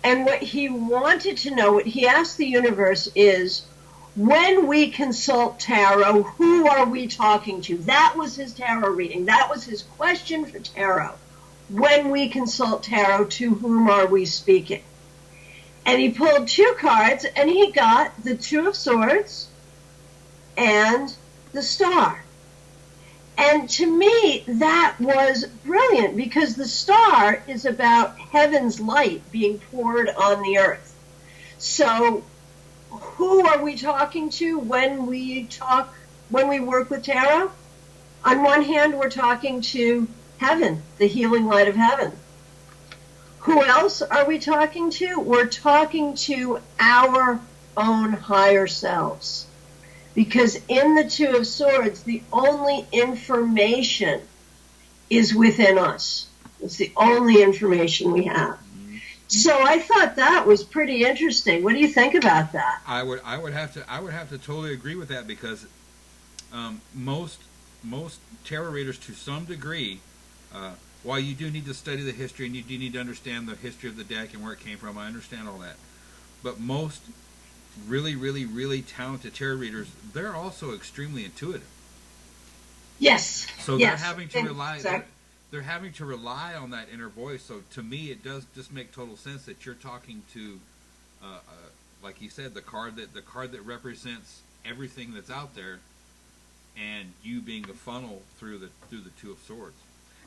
A: And what he wanted to know, what he asked the universe is, when we consult tarot, who are we talking to? That was his tarot reading. That was his question for tarot. When we consult tarot, to whom are we speaking? And he pulled two cards, and he got the Two of Swords and the Star. And to me, that was brilliant, because the Star is about heaven's light being poured on the earth. So who are we talking to when we work with tarot? On one hand, we're talking to heaven, the healing light of heaven. Who else are we talking to? We're talking to our own higher selves. Because in the Two of Swords, the only information is within us. It's the only information we have. So I thought that was pretty interesting. What do you think about that?
C: I would have to totally agree with that, because most tarot readers, to some degree, while you do need to study the history and you do need to understand the history of the deck and where it came from, I understand all that. But most really, really, really talented tarot readers, they're also extremely intuitive.
A: Yes.
C: So
A: yes.
C: they're having to rely.
A: Exactly.
C: They're having to rely on that inner voice. So to me, it does just make total sense that you're talking to, like you said, the card that represents everything that's out there, and you being the funnel through the Two of Swords.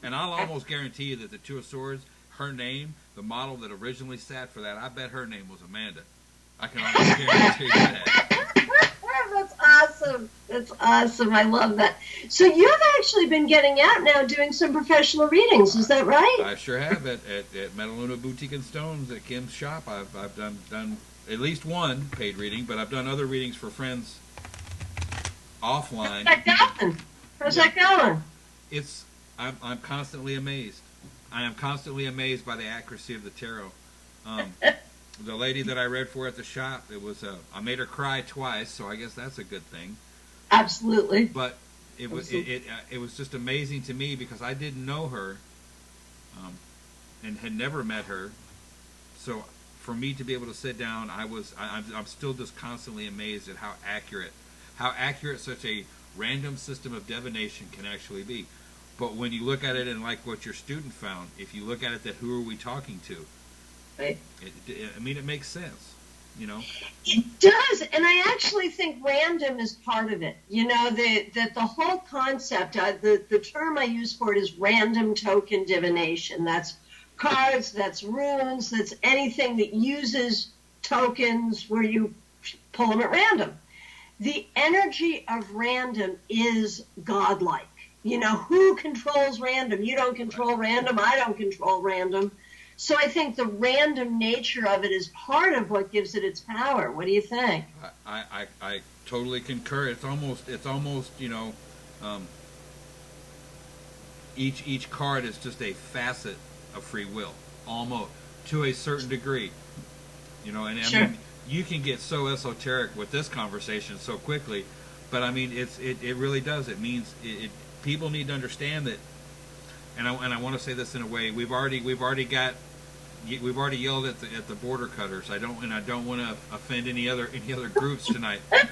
C: And I'll almost guarantee you that the Two of Swords, her name, the model that originally sat for that, I bet her name was Amanda. I can almost guarantee you that.
A: That's awesome. That's awesome. I love that. So you've actually been getting out now doing some professional readings. Is that right?
C: I sure have. At Metaluna Boutique and Stones at Kim's shop, I've done at least one paid reading, but I've done other readings for friends offline.
A: How's that going?
C: I'm constantly amazed. I am constantly amazed by the accuracy of the tarot. The lady that I read for at the shop, I made her cry twice, so I guess that's a good thing.
A: Absolutely.
C: But it was just amazing to me, because I didn't know her, and had never met her. So for me to be able to sit down, I'm still just constantly amazed at how accurate such a random system of divination can actually be. But when you look at it, and like what your student found, if you look at it, that who are we talking to?
A: Right.
C: It makes sense, you know.
A: It does, and I actually think random is part of it. You know, that the whole concept, the term I use for it is random token divination. That's cards, that's runes, that's anything that uses tokens where you pull them at random. The energy of random is godlike. You know, who controls random? You don't control random. I don't control random. So I think the random nature of it is part of what gives it its power. What do you think?
C: I totally concur. It's almost you know, each card is just a facet of free will, almost to a certain degree. You know, and
A: Sure.
C: I mean, you can get so esoteric with this conversation so quickly, but I mean, it really does. It means people need to understand that. And I want to say this in a way. We've already yelled at the border cutters. I don't want to offend any other groups tonight. But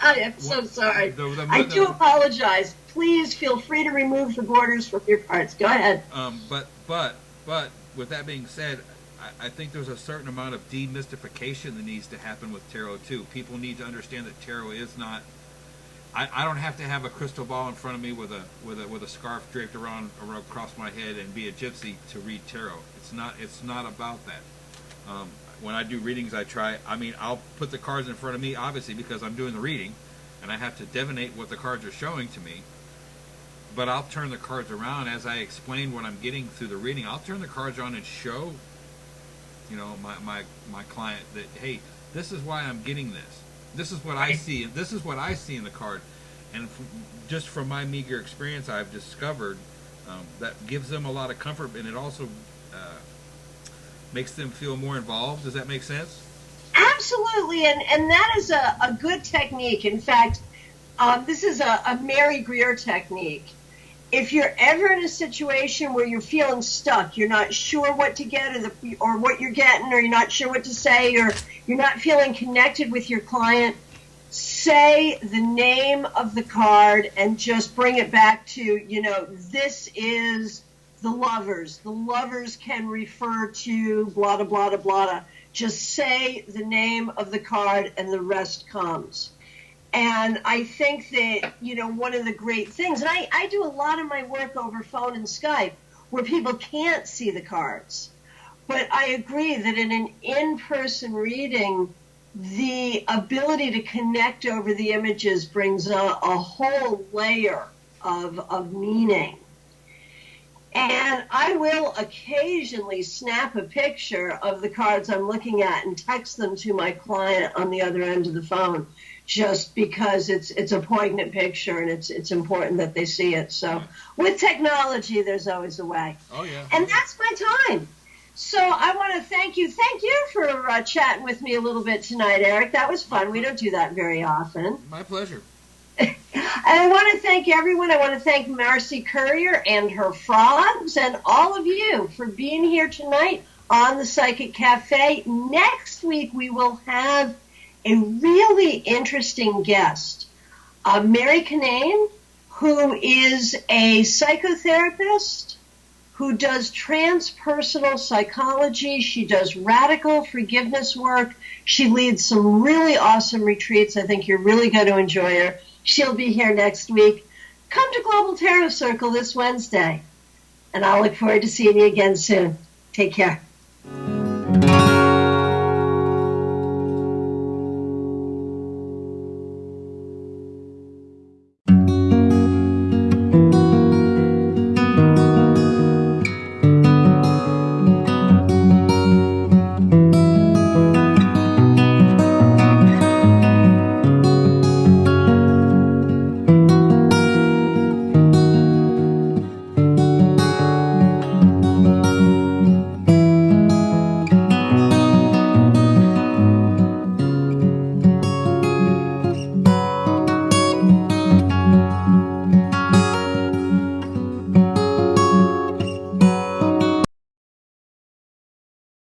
A: I am so sorry. I do apologize. Please feel free to remove the borders from your cards. Go ahead.
C: But with that being said, I think there's a certain amount of demystification that needs to happen with tarot too. People need to understand that tarot is not. I don't have to have a crystal ball in front of me with a scarf draped around across my head and be a gypsy to read tarot. It's not about that. When I do readings, I'll put the cards in front of me, obviously, because I'm doing the reading, and I have to divinate what the cards are showing to me. But I'll turn the cards around as I explain what I'm getting through the reading. I'll turn the cards on and show, you know, my client that, hey, this is why I'm getting this. This is what I see. This is what I see in the card, and just from my meager experience, I've discovered that gives them a lot of comfort, and it also makes them feel more involved. Does that make sense?
A: Absolutely, and that is a good technique. In fact, this is a Mary Greer technique. If you're ever in a situation where you're feeling stuck, you're not sure what to get or what you're getting, or you're not sure what to say, or you're not feeling connected with your client, say the name of the card and just bring it back to, you know, this is the Lovers. The Lovers can refer to blah, blah, blah, blah. Just say the name of the card and the rest comes. And I think that, you know, one of the great things, and I do a lot of my work over phone and Skype where people can't see the cards. But I agree that in an in-person reading, the ability to connect over the images brings a whole layer of meaning. And I will occasionally snap a picture of the cards I'm looking at and text them to my client on the other end of the phone, just because it's a poignant picture and it's important that they see it. So with technology, there's always a way.
C: Oh, yeah.
A: And that's my time. So I want to thank you. Thank you for chatting with me a little bit tonight, Eric. That was fun. We don't do that very often.
C: My pleasure.
A: And I want to thank everyone. I want to thank Marcy Currier and her frogs and all of you for being here tonight on the Psychic Cafe. Next week, we will have a really interesting guest, Mary Kinane, who is a psychotherapist who does transpersonal psychology. She does radical forgiveness work. She leads some really awesome retreats. I think you're really going to enjoy her. She'll be here next week. Come to Global Tarot Circle this Wednesday, and I'll look forward to seeing you again soon. Take care.